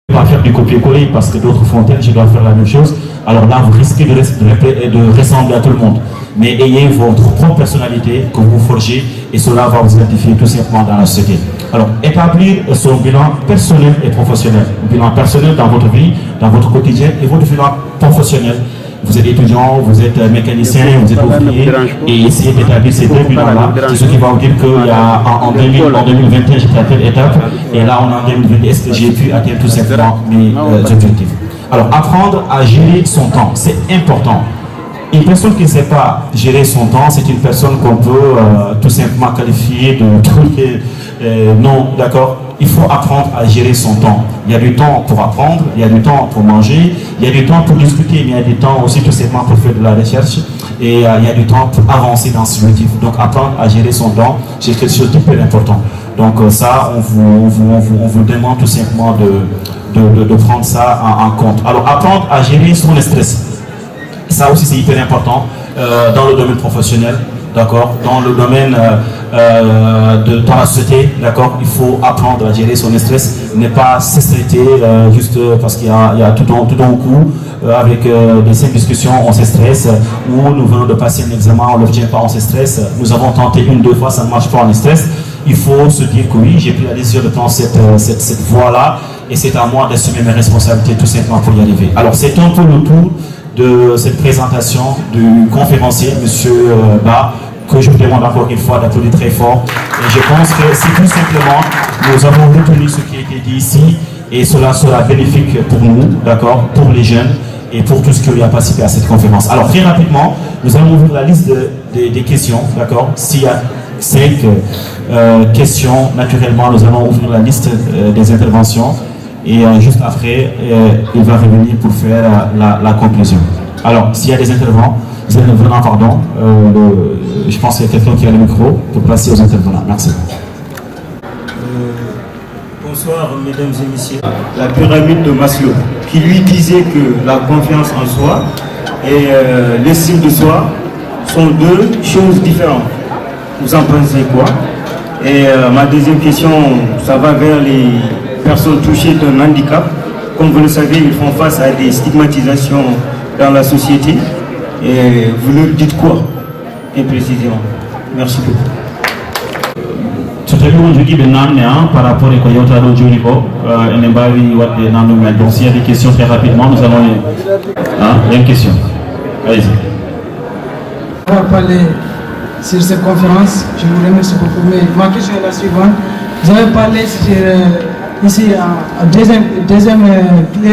Pas faire du copier-coller parce que d'autres font tel, je dois faire la même chose. Alors là, vous risquez de ressembler à tout le monde. Mais ayez votre propre personnalité que vous forgez et cela va vous identifier tout simplement dans la société. Alors, établir son bilan personnel et professionnel. Bilan personnel dans votre vie, dans votre quotidien et votre bilan professionnel. Vous êtes étudiant, vous êtes mécanicien, vous êtes ouvrier et essayez d'établir ces deux bilans-là. C'est ce qui va vous dire qu'il y a en 2021, j'étais à telle étape et là on est en 2020. Est-ce que j'ai pu atteindre tout simplement mes objectifs? Alors, apprendre à gérer son temps, c'est important. Une personne qui ne sait pas gérer son temps, c'est une personne qu'on peut tout simplement qualifier de tous les non, d'accord? Il faut apprendre à gérer son temps. Il y a du temps pour apprendre, il y a du temps pour manger, il y a du temps pour discuter, mais il y a du temps aussi tout simplement pour faire de la recherche et il y a du temps pour avancer dans ce objectif. Donc apprendre à gérer son temps, c'est quelque chose d'hyper important. Donc ça, on vous demande tout simplement de prendre ça en compte. Alors apprendre à gérer son stress. Ça aussi c'est hyper important dans le domaine professionnel, d'accord, dans le domaine dans la société, d'accord, il faut apprendre à gérer son stress, ne pas se stresser juste parce qu'il y a tout d'un coup, avec des simples discussions, on se stresse, ou nous venons de passer un examen, on ne l'obtient pas, on se stresse, nous avons tenté une, deux fois, ça ne marche pas, on est stress. Il faut se dire que oui, j'ai pris la décision de prendre cette voie-là, et c'est à moi d'assumer mes responsabilités tout simplement pour y arriver. Alors c'est un peu le tour de cette présentation du conférencier, M. Ba, que je vous demande encore une fois d'applaudir très fort. Et je pense que c'est tout simplement, nous avons retenu ce qui a été dit ici, et cela sera bénéfique pour nous, d'accord, pour les jeunes, et pour tous ceux qui ont participé à cette conférence. Alors très rapidement, nous allons ouvrir la liste des questions, d'accord. S'il y a 5 questions, naturellement, nous allons ouvrir la liste des interventions. Et juste après, il va revenir pour faire la conclusion. Alors, s'il y a des intervenants, pardon, je pense qu'il y a quelqu'un qui a le micro pour passer aux intervenants. Merci. Bonsoir, mesdames et messieurs. La pyramide de Maslow, qui lui disait que la confiance en soi et l'estime de soi sont deux choses différentes. Vous en pensez quoi? Et ma deuxième question, ça va vers les personnes touchées d'un handicap. Comme vous le savez, ils font face à des stigmatisations dans la société. Et vous leur dites quoi, et précisément? Merci beaucoup. Par rapport à Koyota Junico, donc s'il y a des questions très rapidement, nous allons il y a une question. Allez-y. On va parler sur cette conférence. Je vous remercie beaucoup. Mais ma question est la suivante. Vous avez parlé sur ici, en deuxième clé,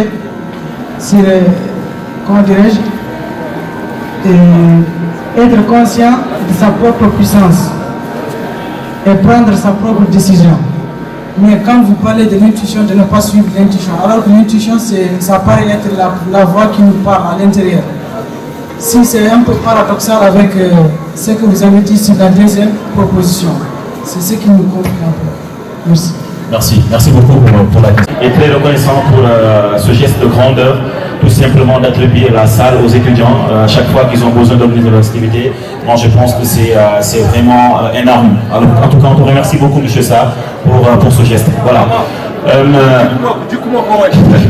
sur, comment dirais-je, être conscient de sa propre puissance et prendre sa propre décision. Mais quand vous parlez de l'intuition, de ne pas suivre l'intuition, alors que l'intuition, ça paraît être la voix qui nous parle à l'intérieur. Si c'est un peu paradoxal avec ce que vous avez dit sur la deuxième proposition, c'est ce qui nous complique un peu. Merci. Merci beaucoup pour la question. Et très reconnaissant pour ce geste de grandeur, tout simplement d'attribuer la salle aux étudiants à chaque fois qu'ils ont besoin d'organiser leur activité. Moi, je pense que c'est vraiment énorme. Alors, en tout cas, on te remercie beaucoup, M. Sarr, pour ce geste. Voilà.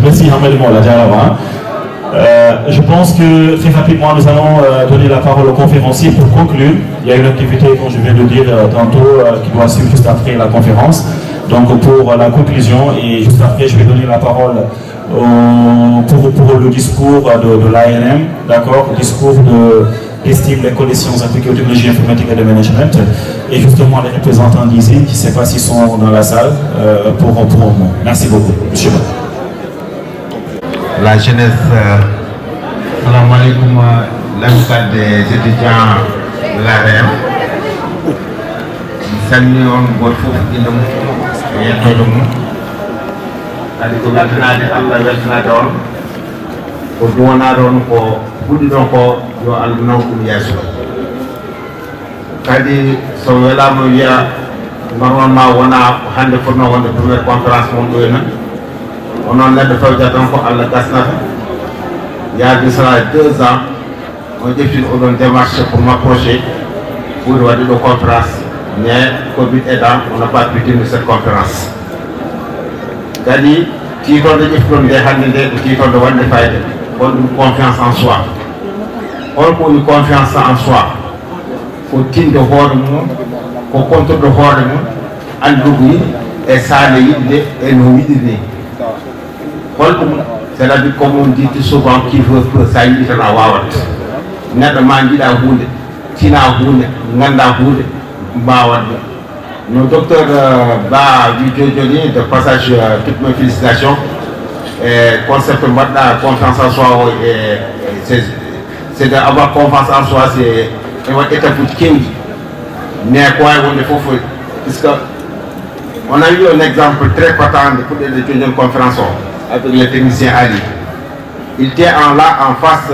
Merci, je pense que très rapidement, nous allons donner la parole au conférencier pour conclure. Il y a une activité, comme je viens de dire tantôt, qui doit suivre juste après la conférence. Donc pour la conclusion, et juste après, je vais donner la parole pour le discours de l'ANM, d'accord, le discours d'Estime, l'École des sciences appliquées aux technologies informatiques et de management, et justement les représentants d'ISI, qui ne sais pas s'ils sont dans la salle, pour un mot. Merci beaucoup. Monsieur. La jeunesse, salam alaikum, l'amicale des étudiants de l'ARM. Salut, on voit tout ce qui nous est en train de nous. C'est-à-dire que maintenant, Allah va te donner. Pour nous, on a donné pour vous dire encore, nous allons nous dire. C'est-à-dire, si vous avez normalement, on a une première conférence mondiale. On a fait donc à la Casnaf. Il y a de cela 2 ans, on définit une démarche pour m'approcher pour avoir une conférence. Mais Covid aidant, on n'a pas pu tenir cette conférence. C'est-à-dire, qui ont des confiance en soi. On pour une confiance en soi. Faut tenir de hors faut contrôler de hors en l'oubli et ça et nous c'est-à-dire comme on dit souvent qui veut peu ça y est dans la wawat. N'a mandi da hunde, tina hunde, nganda hunde, bawat. Nos docteur Ba Joni de passage toutes mes félicitations. Concept de la confiance en soi, c'est d'avoir confiance en soi, c'est être pour qui. Mais quoi, on est faux, parce que on a eu un exemple très patent pour les conférences avec le technicien Ali. Il était là en face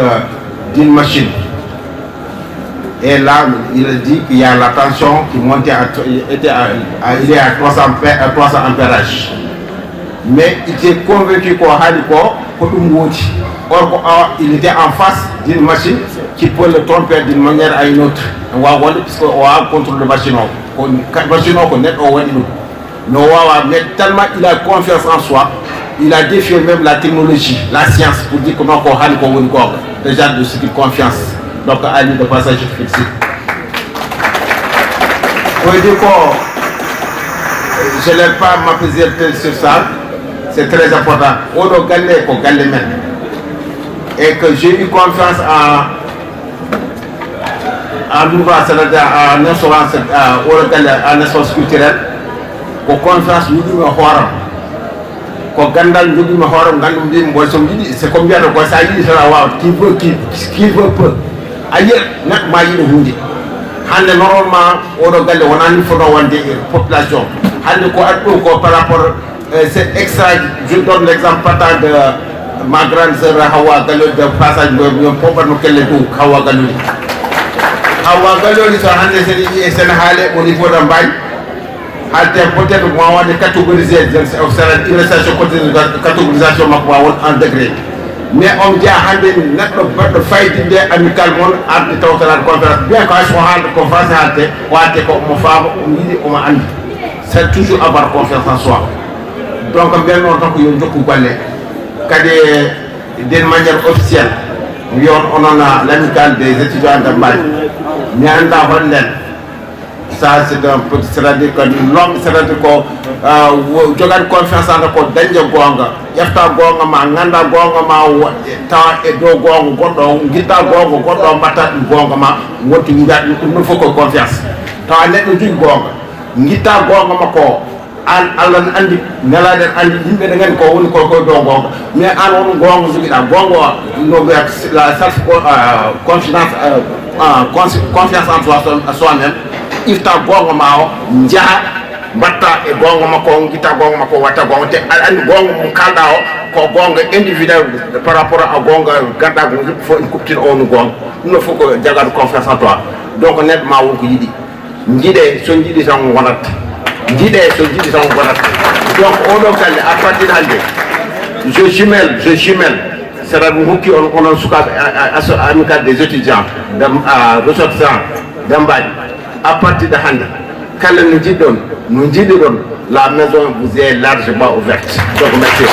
d'une machine. Et là, il a dit qu'il y a la tension qui montait il est à 300 ampérages. Mais il était convaincu qu'on a or, il était en face d'une machine qui peut le tromper d'une manière à une autre. Puisqu'on a contrôle de machine. Mais tellement il a confiance en soi, il a défié même la technologie, la science, pour dire comment on a déjà de ce qu'il confiance. Donc, Ali, de passage, je félicite. Je ne l'ai pas m'apaiser sur ça. C'est très important. On doit gagner pour gagner même. Et que j'ai eu confiance en l'ouvrage, c'est-à-dire en assurance, en assurance culturelle, pour confiance, nous disons, c'est combien de fois ça y est, qui veut peu. Ailleurs, normalement, on a une population. Par rapport c'est extra, je donne l'exemple patent de ma grande sœur Hawa Gallo de passage de pauvre nous Hawa Gallo. Hawa Gallo, c'est au niveau d'un bail. Peut-être moi de catégoriser, une catégorisation en degré. Mais on dit à notre fight amicalement à la conférence. Bien quand je suis en conférence, c'est toujours avoir confiance en soi. Donc, bien longtemps que nous avons d'une manière officielle, on en a l'amicale des étudiants de Mali. Ça, c'est un peu, c'est-à-dire que l'homme, c'est-à-dire que je gagne confiance en le danger gonga. Yafta gonga ma, nganda gonga ma, ta et do gonga, gondo, gita gonga, gondo, mata gonga ma, what you got, il faut que confiance. Ta net du gonga, gita gonga ma ko. Alan andi naladen andi yimbe da ngeen ko woni ko do gonga mais an won gonga jigida gonga no be la self confiance en soi-même il ta gonga mao nja batta e gonga mako ngita gonga mako wata gonga te andi gonga mu kalda o ko gonga individuel par rapport à gonga ganda go faut une coupe on gonga il faut que jaga confiance en toi donc net ma won ko yidi ngide so ngidi sang wonat donc on a à partir d'Alde, je jumelle, c'est la qui on a amical des étudiants, ressortissants d'Ambaye, à partir de Handa, quand nous disons, la maison vous est largement ouverte. Donc merci.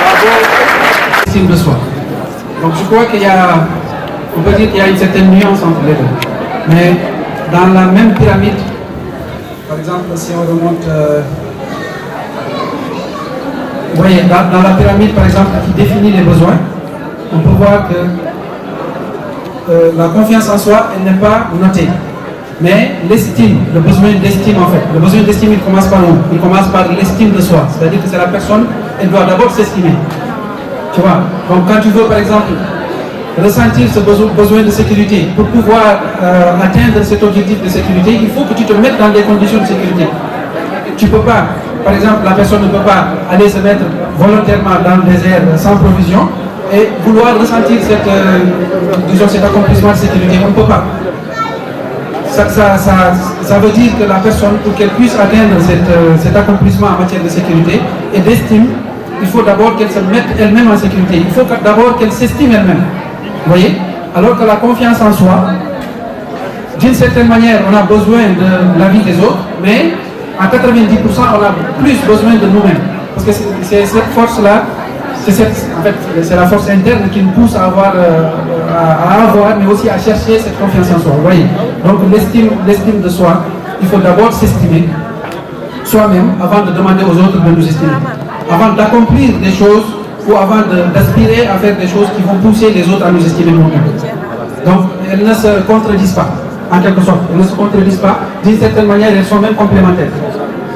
Bravo. Estime de soi. Donc je crois qu'il y a, on peut dire qu'il y a une certaine nuance entre les deux. Mais dans la même pyramide, par exemple, si on remonte, vous voyez, dans la pyramide, par exemple, qui définit les besoins, on peut voir que la confiance en soi, elle n'est pas notée. Mais l'estime, le besoin d'estime en fait, le besoin d'estime, il commence par où? Il commence par l'estime de soi. C'est-à-dire que c'est la personne, elle doit d'abord s'estimer. Tu vois? Donc quand tu veux, par exemple, ressentir ce besoin de sécurité, pour pouvoir atteindre cet objectif de sécurité, il faut que tu te mettes dans des conditions de sécurité. Tu ne peux pas, par exemple, la personne ne peut pas aller se mettre volontairement dans le désert sans provision et vouloir ressentir cet accomplissement de sécurité. On ne peut pas. Ça veut dire que la personne, pour qu'elle puisse atteindre cet accomplissement en matière de sécurité et d'estime, il faut d'abord qu'elle se mette elle-même en sécurité. Il faut d'abord qu'elle s'estime elle-même. Vous voyez? Alors que la confiance en soi, d'une certaine manière, on a besoin de l'avis des autres, mais à 90%, on a plus besoin de nous-mêmes. Parce que c'est cette force-là, c'est la force interne qui nous pousse à avoir, mais aussi à chercher cette confiance en soi. Vous voyez. Donc l'estime de soi, il faut d'abord s'estimer soi-même avant de demander aux autres de nous estimer. Avant d'accomplir des choses ou avant d'aspirer à faire des choses qui vont pousser les autres à nous estimer nous-mêmes. Donc elles ne se contredisent pas, en quelque sorte. Elles ne se contredisent pas. D'une certaine manière, elles sont même complémentaires.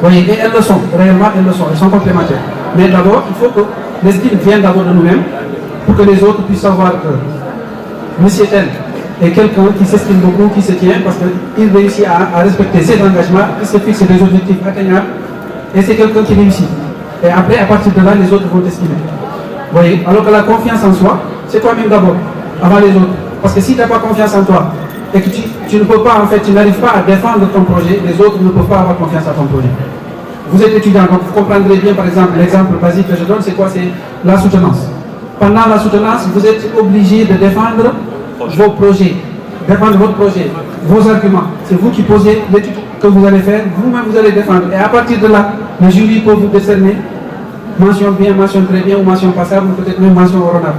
Vous voyez, et elles le sont, réellement elles le sont, elles sont complémentaires. Mais d'abord, il faut que l'estime vienne d'abord de nous-mêmes pour que les autres puissent savoir que monsieur tel est quelqu'un qui s'estime beaucoup, qui se tient parce qu'il réussit à respecter ses engagements, il se fixe des objectifs atteignables et c'est quelqu'un qui réussit. Et après, à partir de là, les autres vont t'estimer. Vous voyez, alors que la confiance en soi, c'est toi-même d'abord, avant les autres. Parce que si tu n'as pas confiance en toi et que tu ne peux pas, en fait, tu n'arrives pas à défendre ton projet, les autres ne peuvent pas avoir confiance à ton projet. Vous êtes étudiant, donc vous comprendrez bien, par exemple, l'exemple basique que je donne, c'est quoi? C'est la soutenance. Pendant la soutenance, vous êtes obligé de défendre vos projets, défendre votre projet, vos arguments. C'est vous qui posez l'étude que vous allez faire, vous-même vous allez défendre. Et à partir de là, le jury peut vous décerner mention bien, mention très bien, ou mention passable, ou peut-être même mention honorable.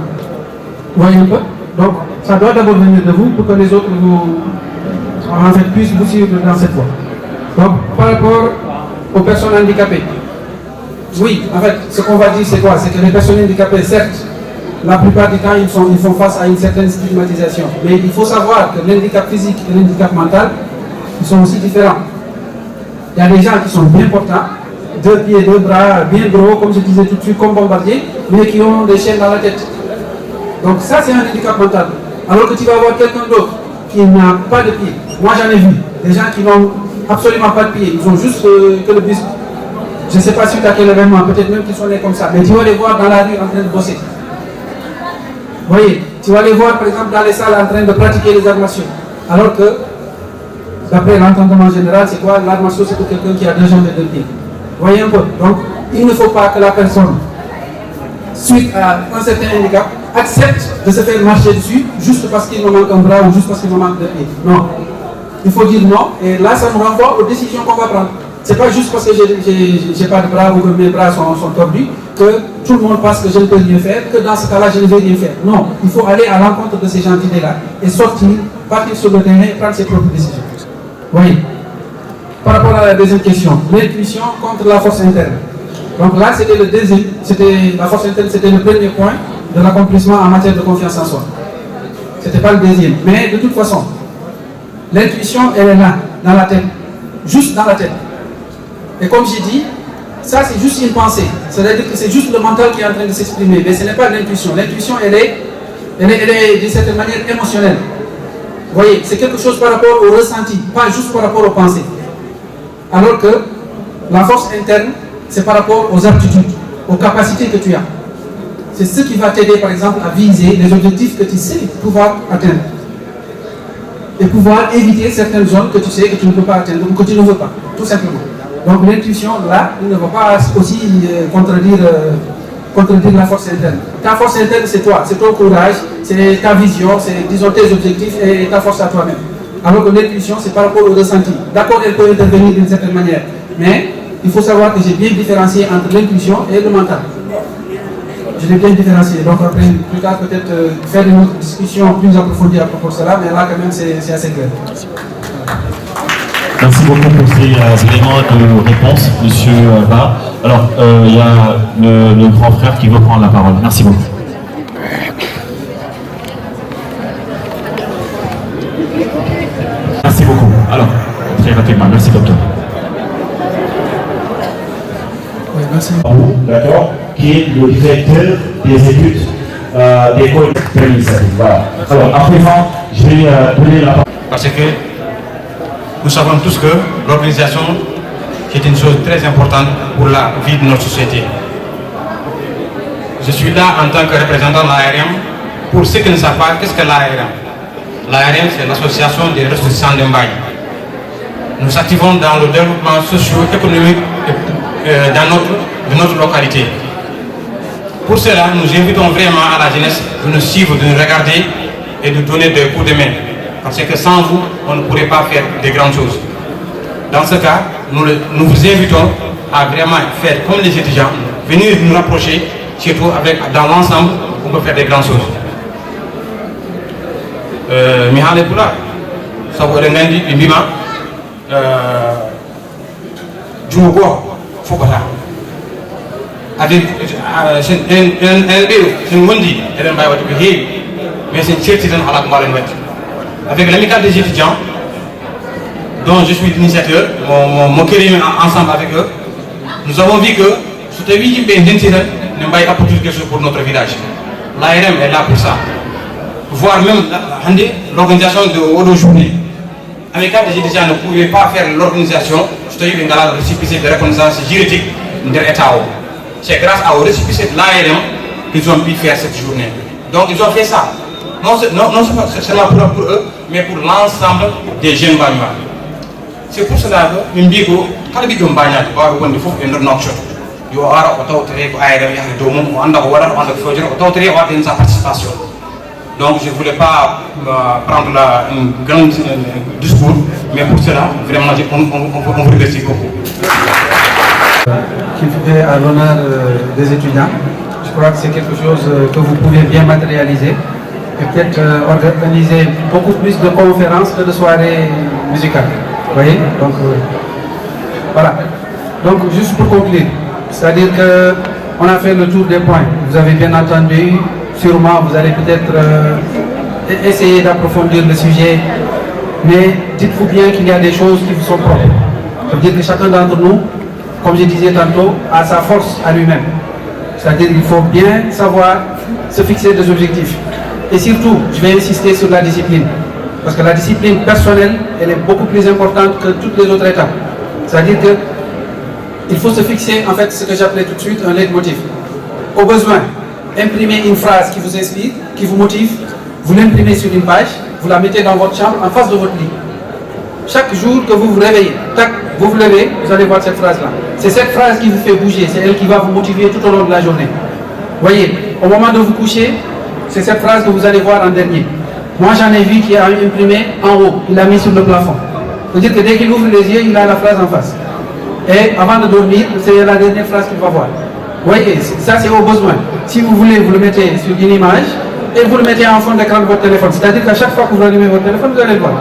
Vous voyez un peu? Donc, ça doit d'abord venir de vous pour que les autres puissent vous suivre dans cette voie. Donc, par rapport aux personnes handicapées, oui, en fait, ce qu'on va dire, c'est quoi? C'est que les personnes handicapées, certes, la plupart du temps, ils font face à une certaine stigmatisation. Mais il faut savoir que l'handicap physique et l'handicap mental, ils sont aussi différents. Il y a des gens qui sont bien portants, 2 pieds, 2 bras, bien gros, comme je disais tout de suite, comme Bombardier, mais qui ont des chaînes dans la tête. Donc ça, c'est un handicap mental. Alors que tu vas avoir quelqu'un d'autre qui n'a pas de pieds. Moi, j'en ai vu. Des gens qui n'ont absolument pas de pieds. Ils ont juste que le buste. Je ne sais pas suite à quel événement, peut-être même qu'ils sont nés comme ça. Mais tu vas les voir dans la rue en train de bosser. Vous voyez, tu vas les voir par exemple dans les salles en train de pratiquer les arts martiaux. Alors que, d'après l'entendement général, c'est quoi? L'art martiaux, c'est pour quelqu'un qui a 2 jambes et 2 pieds. Vous voyez un peu? Donc, il ne faut pas que la personne, suite à un certain handicap, accepte de se faire marcher dessus juste parce qu'il me manque un bras ou juste parce qu'il me manque 2 pieds. Non. Il faut dire non, et là, ça nous renvoie aux décisions qu'on va prendre. C'est pas juste parce que j'ai pas de bras ou que mes bras sont tordus que tout le monde pense que je ne peux rien faire, que dans ce cas-là, je ne vais rien faire. Non, il faut aller à l'encontre de ces gens d'idées-là et sortir, partir sur le terrain et prendre ses propres décisions. Oui. Par rapport à la deuxième question, l'intuition contre la force interne. Donc là, c'était le deuxième, la force interne, c'était le premier point de l'accomplissement en matière de confiance en soi. C'était pas le deuxième. Mais de toute façon, l'intuition, elle est là, dans la tête, juste dans la tête. Et comme j'ai dit, ça c'est juste une pensée. C'est-à-dire que c'est juste le mental qui est en train de s'exprimer. Mais ce n'est pas l'intuition. L'intuition, elle est d'une certaine manière émotionnelle. Vous voyez, c'est quelque chose par rapport au ressenti, pas juste par rapport aux pensées. Alors que la force interne, c'est par rapport aux aptitudes, aux capacités que tu as. C'est ce qui va t'aider, par exemple, à viser les objectifs que tu sais pouvoir atteindre. Et pouvoir éviter certaines zones que tu sais que tu ne peux pas atteindre ou que tu ne veux pas, tout simplement. Donc l'intuition, là, il ne va pas aussi contredire la force interne. Ta force interne, c'est toi, c'est ton courage, c'est ta vision, c'est, disons, tes objectifs et ta force à toi-même. Alors que l'intuition, c'est par rapport au ressenti. D'accord, elle peut intervenir d'une certaine manière, mais il faut savoir que j'ai bien différencié entre l'intuition et le mental. Je l'ai bien différencié. Donc après, plus tard, peut-être faire une autre discussion plus approfondie à propos de cela, mais là, quand même, c'est assez clair. Merci beaucoup pour ces éléments de réponse, Monsieur Ba. Alors, il y a le grand frère qui veut prendre la parole. Merci beaucoup. Merci beaucoup. Alors, très rapidement, merci docteur. Oui, merci. D'accord, qui est le directeur des études d'école pénitentiaire. Voilà. Alors, à présent, je vais donner la parole. Parce que nous savons tous que l'organisation est une chose très importante pour la vie de notre société. Je suis là en tant que représentant de l'ARM. Pour ceux qui ne savent pas, qu'est-ce que l'ARM? L'ARM, c'est l'association des ressortissants de Mbaye. Nous activons dans le développement socio-économique de notre localité. Pour cela, nous invitons vraiment à la jeunesse de nous suivre, de nous regarder et de donner des coups de main. Parce que sans vous, on ne pourrait pas faire de grandes choses. Dans ce cas, nous vous invitons à vraiment faire comme les étudiants, venir nous rapprocher, surtout dans l'ensemble, on peut faire des grandes choses. Mihale Poula, ça vous regarde, Bima, Djougo, Fokota. Avec l'amicale des étudiants, dont je suis l'initiateur, mon kérim ensemble avec eux, nous avons vu que ce ne va pas apporter quelque chose pour notre village. L'ARM est là pour ça. Voire même l'organisation de aujourd'hui. L'amicale des étudiants ne pouvait pas faire l'organisation, c'est-à-dire dans la récépissé de reconnaissance juridique de l'État. C'est grâce au récépissé de l'ARM qu'ils ont pu faire cette journée. Donc ils ont fait ça. Non seulement pour eux, mais pour l'ensemble des jeunes Bagnois. C'est pour cela que nous disons que les jeunes Bagnois doivent faire une autre chose. Ils doivent avoir sa participation. Donc je ne voulais pas prendre un grand discours, mais pour cela, vraiment, on vous remercie beaucoup. Qui fait à l'honneur des étudiants. Je crois que c'est quelque chose que vous pouvez bien matérialiser et peut-être organiser beaucoup plus de conférences que de soirées musicales. Vous voyez? Donc voilà. Donc juste pour conclure, c'est-à-dire qu'on a fait le tour des points. Vous avez bien entendu, sûrement vous allez peut-être essayer d'approfondir le sujet, mais dites-vous bien qu'il y a des choses qui vous sont propres. Ça veut dire que chacun d'entre nous, comme je disais tantôt, a sa force à lui-même. C'est-à-dire qu'il faut bien savoir se fixer des objectifs. Et surtout, je vais insister sur la discipline. Parce que la discipline personnelle, elle est beaucoup plus importante que toutes les autres étapes. C'est-à-dire qu'il faut se fixer, en fait, ce que j'appelais tout de suite un leitmotiv. Au besoin, imprimez une phrase qui vous inspire, qui vous motive, vous l'imprimez sur une page, vous la mettez dans votre chambre, en face de votre lit. Chaque jour que vous vous réveillez, tac, vous vous levez, vous allez voir cette phrase-là. C'est cette phrase qui vous fait bouger, c'est elle qui va vous motiver tout au long de la journée. Voyez, au moment de vous coucher, c'est cette phrase que vous allez voir en dernier. Moi j'en ai vu qui a imprimé en haut, il l'a mis sur le plafond. C'est-à-dire que dès qu'il ouvre les yeux, il a la phrase en face. Et avant de dormir, c'est la dernière phrase qu'il va voir. Voyez, ça c'est au besoin. Si vous voulez, vous le mettez sur une image et vous le mettez en fond d'écran de votre téléphone. C'est-à-dire qu'à chaque fois que vous allumez votre téléphone, vous allez le voir.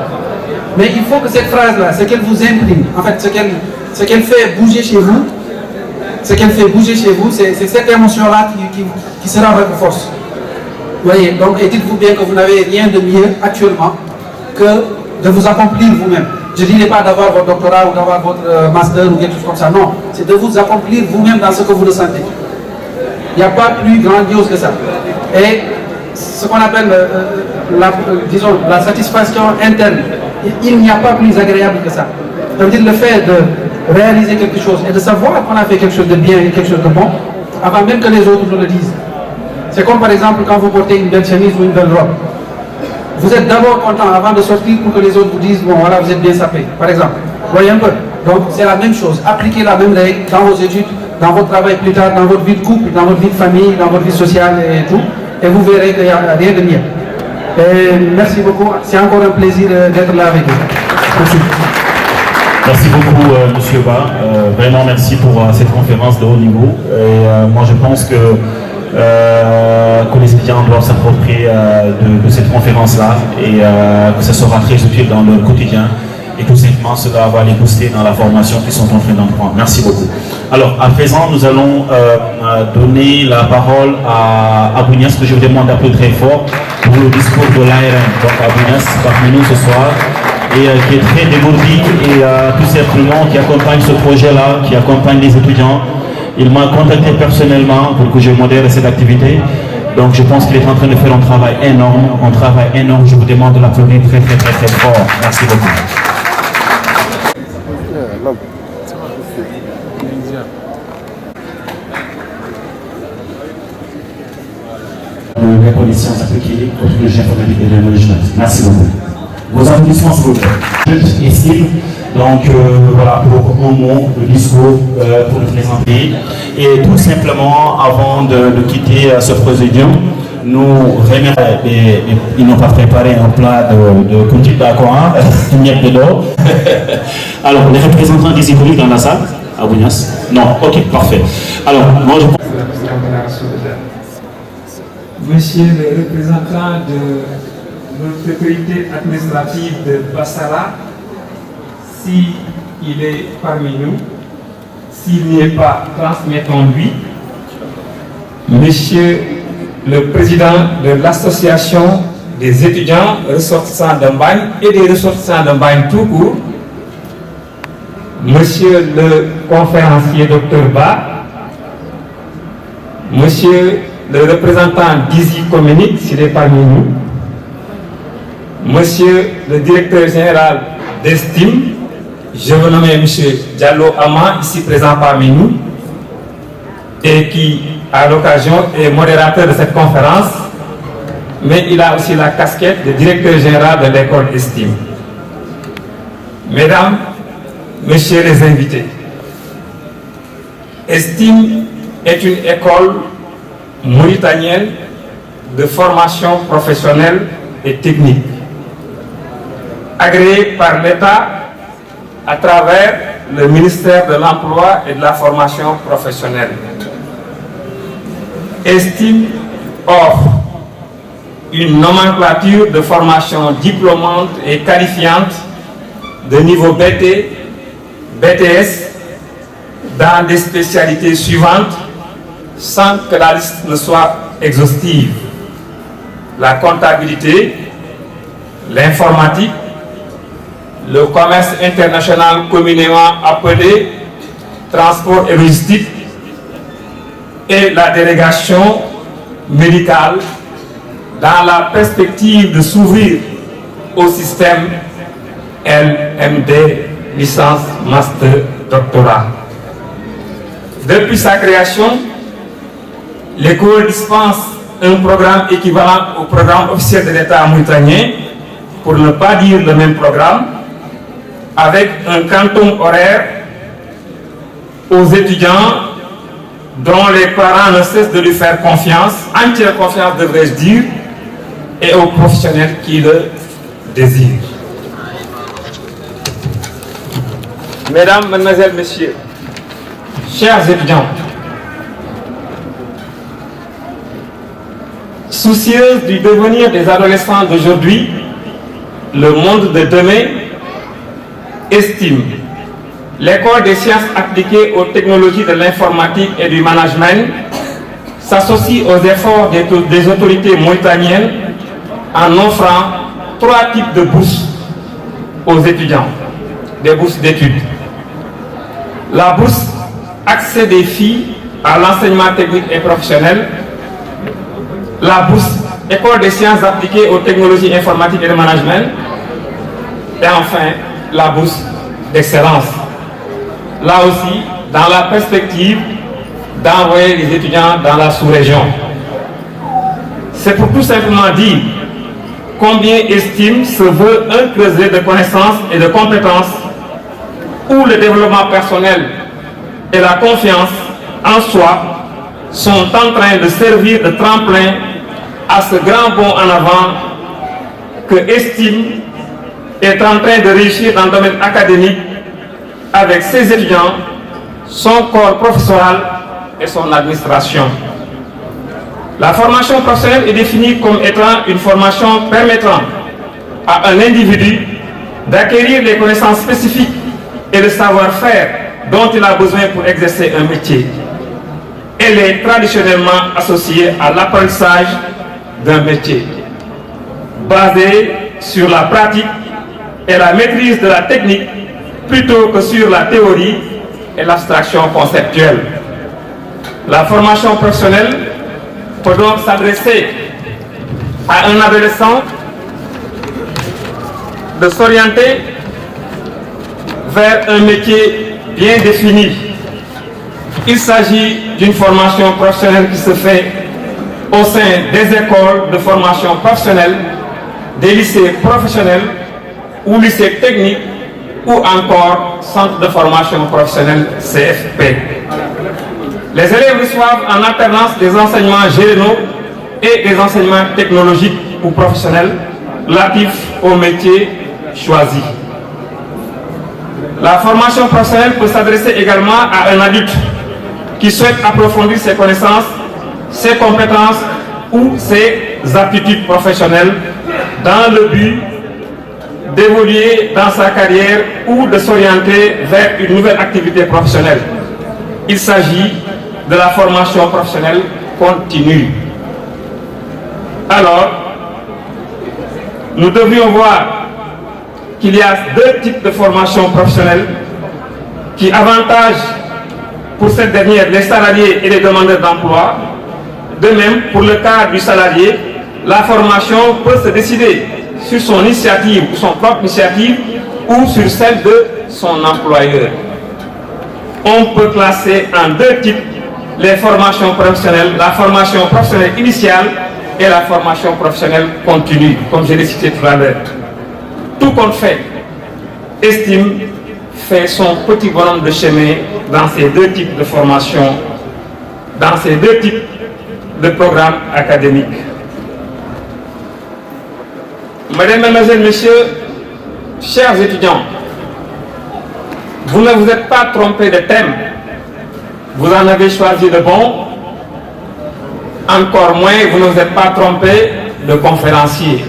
Mais il faut que cette phrase-là, ce qu'elle vous imprime, en fait, ce qu'elle fait bouger chez vous, c'est cette émotion-là qui sera votre force. Vous voyez, donc, et dites-vous bien que vous n'avez rien de mieux actuellement que de vous accomplir vous-même. Je ne dirais pas d'avoir votre doctorat ou d'avoir votre master ou quelque chose comme ça, non. C'est de vous accomplir vous-même dans ce que vous ressentez. Il n'y a pas plus grandiose que ça. Et ce qu'on appelle, disons, la satisfaction interne, il n'y a pas plus agréable que ça. Ça veut dire le fait de réaliser quelque chose et de savoir qu'on a fait quelque chose de bien et quelque chose de bon, avant même que les autres nous le disent. C'est comme par exemple quand vous portez une belle chemise ou une belle robe. Vous êtes d'abord content avant de sortir pour que les autres vous disent, bon voilà, vous êtes bien sapé, par exemple. Vous voyez un peu? Donc c'est la même chose. Appliquez la même règle dans vos études, dans votre travail plus tard, dans votre vie de couple, dans votre vie de famille, dans votre vie sociale et tout. Et vous verrez qu'il n'y a rien de mieux. Et merci beaucoup. C'est encore un plaisir d'être là avec vous. Merci. Merci beaucoup, Monsieur Ba. Vraiment merci pour cette conférence de haut niveau. Et moi, je pense que les étudiants doivent s'approprier de cette conférence-là et que ce sera très utile dans leur quotidien. Et tout simplement, cela va les booster dans la formation qu'ils sont en train d'entreprendre. Merci beaucoup. Alors, à présent, nous allons donner la parole à Abounias, que je vous demande d'appeler très fort pour le discours de l'ARM. Donc, Abounias, parmi nous ce soir, et qui est très dégourdi et tout simplement qui accompagne ce projet-là, qui accompagne les étudiants. Il m'a contacté personnellement pour que je modère cette activité. Donc, je pense qu'il est en train de faire un travail énorme. Je vous demande de l'applaudir très, très, très, très fort. Merci beaucoup. Les conditions appliquées au projet informatique et de management. Merci beaucoup. Vos applaudissements, s'il vous plaît. Je estime, donc voilà, pour un mot de discours pour le présenter. Et tout simplement, avant de quitter ce présidium, nous remercions. Ils n'ont pas préparé un plat de country d'Akoan, miel de d'or. Alors, les représentants des hypocrites dans la salle, Abounias? Non, ok, parfait. Alors, moi je... Monsieur le représentant de notre autorité administrative de Bassara, s'il est parmi nous, s'il n'y est pas, transmettons-lui. Monsieur le président de l'association des étudiants ressortissants d'Ambagne et des ressortissants d'Ambagne tout court, monsieur le conférencier Dr Ba, monsieur le représentant d'Easy Communique, s'il est parmi nous, monsieur le directeur général d'Estime, je veux nommer monsieur Diallo Ama, ici présent parmi nous, et qui, à l'occasion, est modérateur de cette conférence, mais il a aussi la casquette de directeur général de l'école Estime. Mesdames, messieurs les invités, Estime est une école mauritanienne de formation professionnelle et technique, agréée par l'État à travers le ministère de l'Emploi et de la formation professionnelle. Estime offre une nomenclature de formation diplômante et qualifiante de niveau BT, BTS, dans des spécialités suivantes, sans que la liste ne soit exhaustive: la comptabilité, l'informatique, le commerce international communément appelé transport et logistique, et la délégation médicale, dans la perspective de s'ouvrir au système LMD, licence, master, doctorat. Depuis sa création, l'école dispense un programme équivalent au programme officiel de l'État mauritanien, pour ne pas dire le même programme, avec un quantum horaire aux étudiants dont les parents ne cessent de lui faire confiance, entière confiance devrais-je dire, et aux professionnels qui le désirent. Mesdames, Mesdemoiselles, Messieurs, chers étudiants, soucieuse du devenir des adolescents d'aujourd'hui, le monde de demain, Estime, l'école des sciences appliquées aux technologies de l'informatique et du management, s'associe aux efforts des autorités mauritaniennes en offrant 3 types de bourses aux étudiants, des bourses d'études. La bourse accès des filles à l'enseignement technique et professionnel, la bourse école des sciences appliquées aux technologies informatiques et de management, et enfin la bourse d'excellence. Là aussi, dans la perspective d'envoyer les étudiants dans la sous-région. C'est pour tout simplement dire combien Estime se veut un creuset de connaissances et de compétences où le développement personnel et la confiance en soi sont en train de servir de tremplin à ce grand bond en avant que Estime est en train de réussir dans le domaine académique avec ses étudiants, son corps professoral et son administration. La formation professionnelle est définie comme étant une formation permettant à un individu d'acquérir les connaissances spécifiques et le savoir-faire dont il a besoin pour exercer un métier. Elle est traditionnellement associée à l'apprentissage d'un métier, basée sur la pratique et la maîtrise de la technique plutôt que sur la théorie et l'abstraction conceptuelle. La formation professionnelle peut donc s'adresser à un adolescent de s'orienter vers un métier bien défini. Il s'agit d'une formation professionnelle qui se fait au sein des écoles de formation professionnelle, des lycées professionnels ou lycées techniques ou encore centres de formation professionnelle CFP. Les élèves reçoivent en alternance des enseignements généraux et des enseignements technologiques ou professionnels relatifs aux métiers choisis. La formation professionnelle peut s'adresser également à un adulte qui souhaite approfondir ses connaissances, ses compétences ou ses aptitudes professionnelles dans le but d'évoluer dans sa carrière ou de s'orienter vers une nouvelle activité professionnelle. Il s'agit de la formation professionnelle continue. Alors, nous devions voir qu'il y a deux types de formation professionnelle qui avantagent pour cette dernière les salariés et les demandeurs d'emploi. De même, pour le cas du salarié, la formation peut se décider sur son initiative ou son propre initiative ou sur celle de son employeur. On peut classer en deux types les formations professionnelles, la formation professionnelle initiale et la formation professionnelle continue, comme je l'ai cité tout à l'heure. Tout compte fait, estime fait son petit bonhomme de chemin dans ces deux types de formation, dans ces deux types de programmes académiques. Mesdames, Mesdemoiselles, Messieurs, chers étudiants, vous ne vous êtes pas trompés de thème. Vous en avez choisi de bon. Encore moins, vous ne vous êtes pas trompés de conférencier.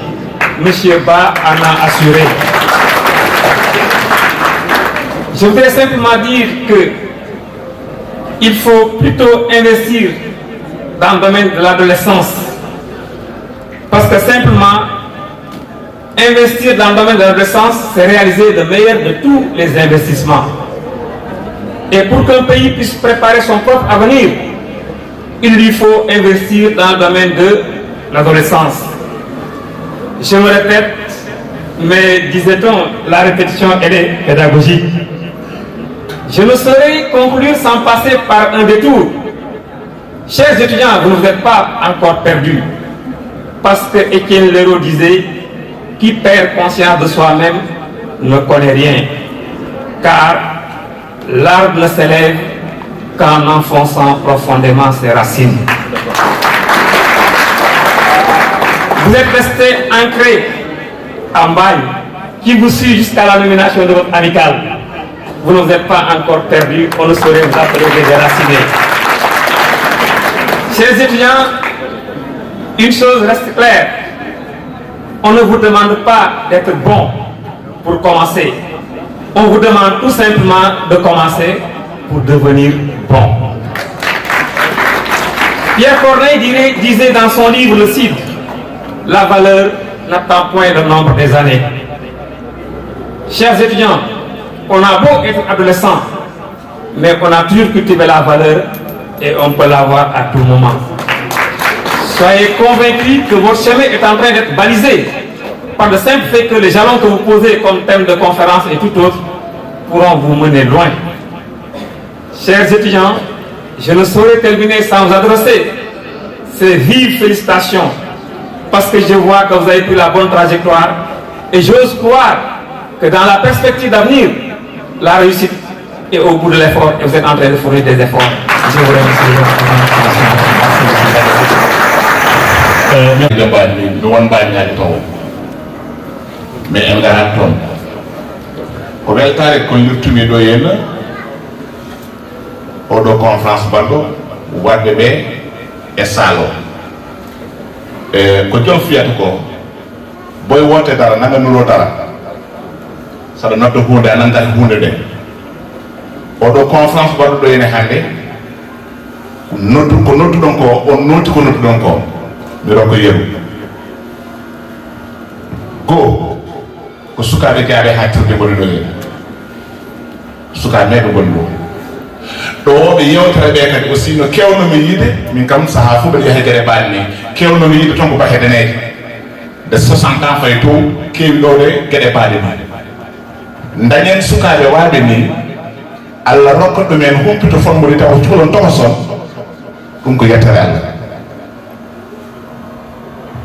Monsieur Ba en a assuré. Je voudrais simplement dire qu'il faut plutôt investir dans le domaine de l'adolescence. Parce que simplement, investir dans le domaine de l'adolescence, c'est réaliser le meilleur de tous les investissements. Et pour qu'un pays puisse préparer son propre avenir, il lui faut investir dans le domaine de l'adolescence. Je me répète, mais disait-on, la répétition, elle est pédagogique. Je ne saurais conclure sans passer par un détour. Chers étudiants, vous ne vous êtes pas encore perdus. Parce que Étienne Leroux disait, qui perd conscience de soi-même ne connaît rien. Car l'arbre ne s'élève qu'en enfonçant profondément ses racines. Vous êtes resté ancré en bail qui vous suit jusqu'à la nomination de votre amicale. Vous ne vous êtes pas encore perdu, on ne saurait vous appeler des déracinés. Chers étudiants, une chose reste claire. On ne vous demande pas d'être bon pour commencer. On vous demande tout simplement de commencer pour devenir bon. Pierre Corneille disait dans son livre Le Cid, la valeur n'attend point le nombre des années. Chers étudiants, on a beau être adolescent, mais on a toujours cultivé la valeur et on peut l'avoir à tout moment. Soyez convaincus que votre chemin est en train d'être balisé par le simple fait que les jalons que vous posez comme thème de conférence et tout autre pourront vous mener loin. Chers étudiants, je ne saurais terminer sans vous adresser ces vives félicitations parce que je vois que vous avez pris la bonne trajectoire et j'ose croire que dans la perspective d'avenir, la réussite est au bout de l'effort et vous êtes en train de fournir des efforts. Je vous remercie. Mais en garanton ko weltare ko lirtumi ɗo henna oɗo conférence baɗɗo wadde ɓe e salo ko jom fiyata ko boy wote dara nanga nulo dara saɗa nodda hunde a nandaki hunde nde oɗo conférence baɗɗo ɗo hene hannde ko nodduɗon ko on noti ko nodduɗon ko mi rokko yeru go ko sukaɓe gaaɓe ha tirde goni ɗo hen sukaɓe meɓe goni ɗo ɗo ɓe yewtere ɓe kadi aussi no kewnomi yiide min kam saaha fo mbeɗa yaha gueɗe mbaɗe ni kewnomi yiide toon ko bahedeneje de 60 ans fay to kewi ɗo ɗe gueɗe mbaɗe ni dañen sukaɓe waɓe ni Allah rokkat ɗumen humpito formude taw cukalon tokoson ɗum ko yettere Allah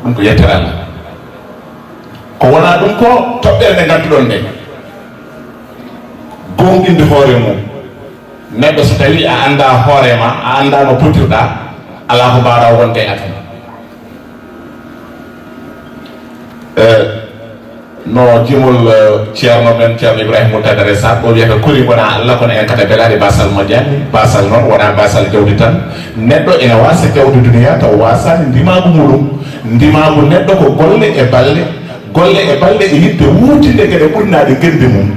ɗum ko yettere Allah ko wona ɗum ko toɓɓere nde ganduɗon nde gonɗinde hoore mum neɗɗo so tawi a anda hoorema a anda no potirɗa ala ko mbaɗa wonde e aduna no jimol ceerno men ceerno ibrahima moutadare sar o wiyata kori wona allah kono en kata belade basal moƴƴani basal noon wona basal jawdi tan neɗɗo ene wasa jawdi duniya taw wasani ndimagu muɗum ndimagu neɗɗo ko golle e balle e yidde wuutinde gueɗe ɓurnaɗe gendi mum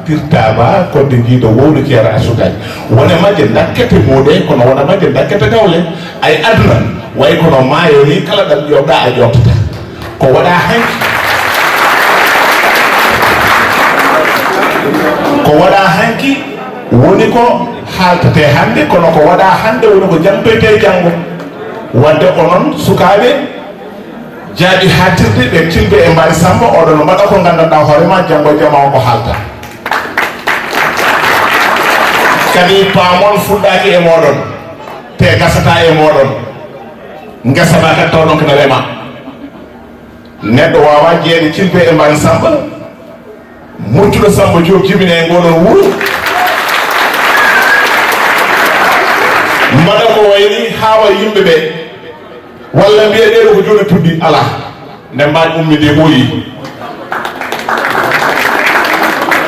tirtaba kodde jiiɗo wowno ceera a sukaji wona majje dakkete muuɗe kono wona majje dakkete gawle ay aduna way kono maayo ni kala ɗam ƴoɓɗa a ƴottata ko waɗa hanki ko waɗa hanki woni ko haaltate hande kono ko waɗa hande woni ko jampete janggo wadde onon sukaɓe jaaɓi hattirde ɓe tilɓe e mbari samba oɗon mbaɗa ko gandanɗa hoorema janggo jama o ko haalta kadi paamon fuɗɗaki e moɗon te gasata e moɗon gasama kadi tawɗon kene rema neɗɗo wawa jeeɗe tilɓe e mbari samba murtuɗo samba Diop jibine e ngoɗon wuuro mbaɗa ko wayni hawa yimɓeɓe walla mbiye ɗeɗo ko joni puɗɗi ala nde mbaɗi ummide ɓooyi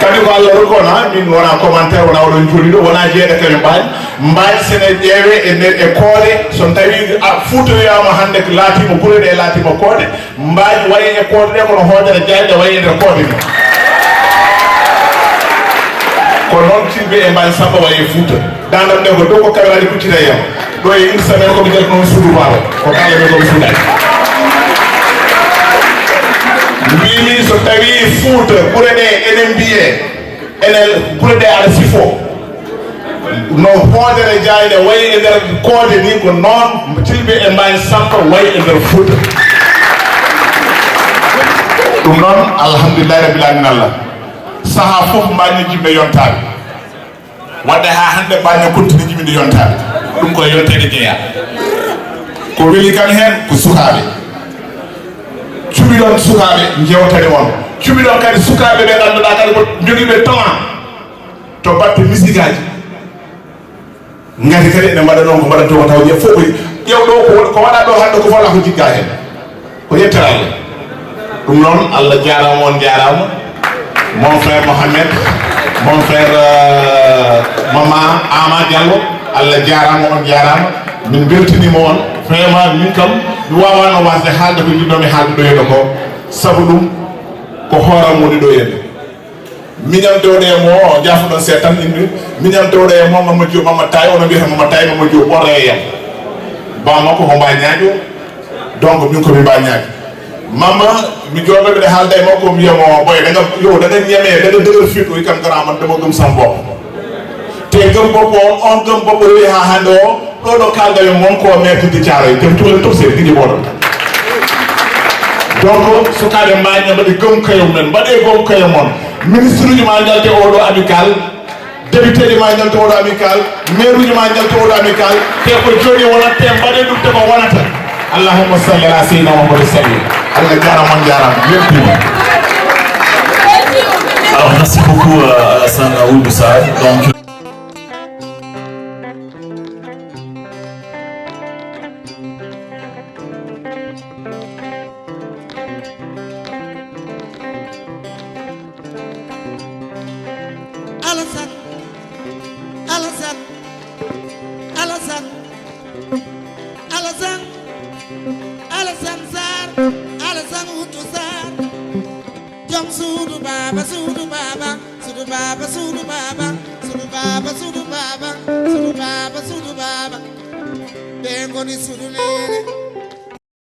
kadi ko Allah rokona min wona commentaire wona oɗon joni ɗo wona jeeɗe kañum mbaɗi sene ƴeewe e nder e koode so tawi fuutoyama hande laatima gureɗe e laatima koode mbaɗi wayi e koode ɗe kono hoodere jayɗe wayi e nder koode ni ko noon tilɓe e mbani samba wayi e Fouta dandam nde ko dow ko kameraji kuccita yam ɗo e inde semaine komi jati noon suudu maaro ko kala men komi suuɗani mbimi so tawi Fouta ɓure ɗe enen mbiye enen ɓure ɗe aɗa sifo no hoodere jayɗe wayi e nder koode ni ko noon tilɓe e mbani samba wayi e nder Fouta ɗum noon alhamdulillahi rabbil alamin Allah saha fof mbaɗi jimɓe yontade wadde ha hande mbaɗi continue jimɓe yontade ɗum koye yontede jeeya ko weeli kam hen ko sukaɓe cuɓiɗon sukaɓe jewtade on cuɓiɗon kadi sukaɓe ɓe ganduɗa kadi ko joguiɓe talent to batte musique aji gati kadi ene mbaɗa noon ko mbaɗanto ko taw ƴew fof ƴewɗo ko waɗa ɗo hande ko fola ko jigga hen ko yettere Allah ɗum noon Allah jarama on jarama mon frère Mohamed mon frère Mama Ama Diallo Allah jarama on jarama min beltinima on vraiment min kam mi wawano wasde haalde ko jiɗɗomi haalde ɗo henna ko saabu ɗum ko hooram woni ɗo henna miñam dewɗe e mo jafuɗon seeɗa tan inde miñam dewɗe e mo Mama Diop Mama Tay ono wiyata Mama Tay Mama Diop ɓorre e yam bamakko ko mba ñaaƴo donc min komi mba ñaaƴo mama mi joɓeɓe ɗe haalda e makko mbiyamo boy daga ñeme daga dëgër fit o kam gara man dama gëm sam bopp te gëm bopp on gëm bopp rewi ha hande o ɗo ɗo kalda e moon ko mettide Thiaroye jom cuulen top sen guiɗi moɗon donc sukaɓe mbaña mbaɗi gëm kayo men mbaɗe gom kayo moon ministre uji ma jalte oɗo amical député ji ma jalte oɗo amical maire uji ma jalte oɗo amical te ko joni wonate mbaɗe ɗum te ko wonata allahumma salli ala sayyidina Muhammad salli Allah jarama on jarama yettima. Alors merci beaucoup à Alassane Ould Sarr. Donc Sudu baba, sudu baba, sudu baba, sudu baba, sudu baba, sudu baba,